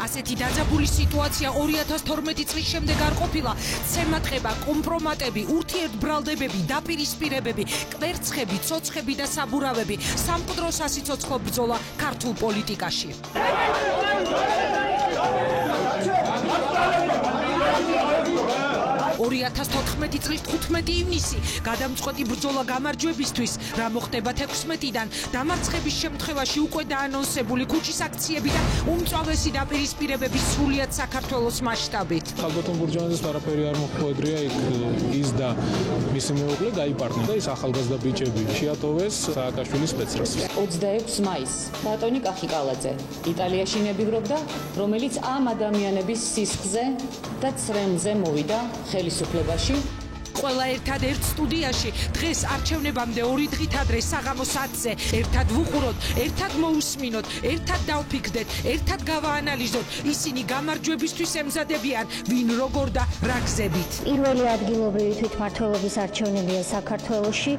ასეთი დაძაბული სიტუაცია 2012 წლის შემდეგ არ ყოფილა. ცემატყება, კომპრომატები, ურთიერთბრალდებები, დაპირისპირებები, კვერცხები, ცოცხები და საბურავები, სამკვდრო სასიცოცხლო ბრძოლა ქართულ პოლიტიკაში. 2014 წლის 15 ივნისი გადამწყვეტი ბრძოლა გამარჯვებისთვის, რა მოხდება 16-დან, დამარცხების შემთხვევაში უკვე დაანონსებული ქუჩის აქციები და უმწვავესი დაპირისპირებები სრულიად საქართველოს მასშტაბით. ხალბატონ ბურჯანაძეს არაფერი არ მოხვედრია, იქ ის და მისი მეუღლე გაიპარტნენ და ის ახალგაზრდა ბიჭები შეატოვეს სააკაშვილის სპეცრას. 26 მაისს ბატონი კახიკალაძე იტალიაში ნებივრობდა, რომელიც ამ ადამიანების სისხლზე და წრემლზე მოვიდა ხელისუფლებაში. ყველა ერთად-ერთ სტუდიაში დღეს არჩევნებამდე 2 დღით ადრე საღამოს 10-ზე ერთად ვუყუროთ, ერთად მოусმინოთ, ერთად დავფიქრდეთ, ერთად გავაანალიზოთ. ისინი გამარჯვებისთვის ემზადებიან ვინ როგორ და რა გზებით. პირველი ადგილობრივი თვითმმართველობის არჩევნებია საქართველოში,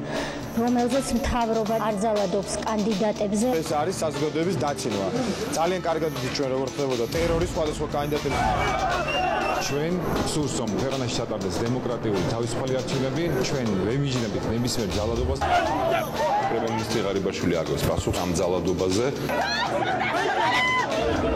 რომელზეც მთავრობა არ ძალადობს კანდიდატებზე. ეს არის საზოგადოების დაცინვა. ძალიან კარგად იცით ჩვენ როგორ ხდებოდა ტერორი სხვადასხვა კანდიდატების. ჩვენ სურს რომ ქვეყანაში ჩატარდეს დემოკრატიული თავისუფალი არჩევნები, ჩვენ ვემიჯნებით ნებისმიერ ძალადობას. პრემიერ-მინისტრი ღარიბაშვილი აგებს პასუხს ამ ძალადობაზე.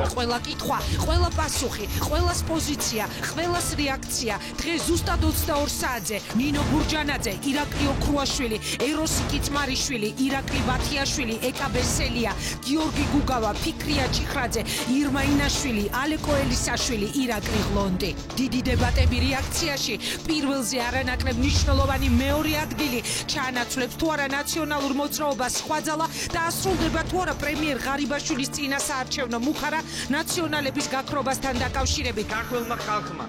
ყველა კითხვა, ყველა პასუხი, ყველას პოზიცია, ყველას რეაქცია. დღეს ზუსტად 22 საათზე ნინო ბურჯანაძე, ირაკლი ოქრუაშვილი, ეროსი კიცმარიშვილი, ირაკლი ბათიაშვილი, ეკა ბესელია, გიორგი გუგავა, ფიქრია ჩიხრაძე, ირმა ინაშვილი, ალეკო ელისაშვილი, ირაკლი ღლონტი. დიდი დებატები რეაქციაში პირველზე არანაკლებ მნიშვნელოვანი მეორე ადგილი ჩაანაცვლებს თუ არა ნაციონალურ მოძრაობას სხვა ძალა და ასრულდება თუ არა პრემიერ ღარიბაშვილის წინასაარჩევნო მუხარა ნაციონალების გაქრობასთან დაკავშირებით. ქართველმა ხალხმა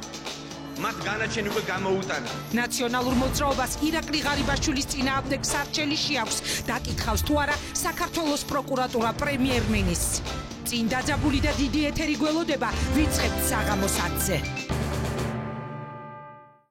მათ განაჩენი უკვე გამოუტანა. ნაციონალურ მოძრაობას ირაკლი ღარიბაშვილის წინააღმდეგ სარჩელი შეაქვს. დაკითხავს თუ არა საქართველოს პროკურატურა პრემიერ-მინისტრს. წინ დაძაბული და დიდი ეთერი გველოდება ვიწყებთ საღამოს 10-ზე.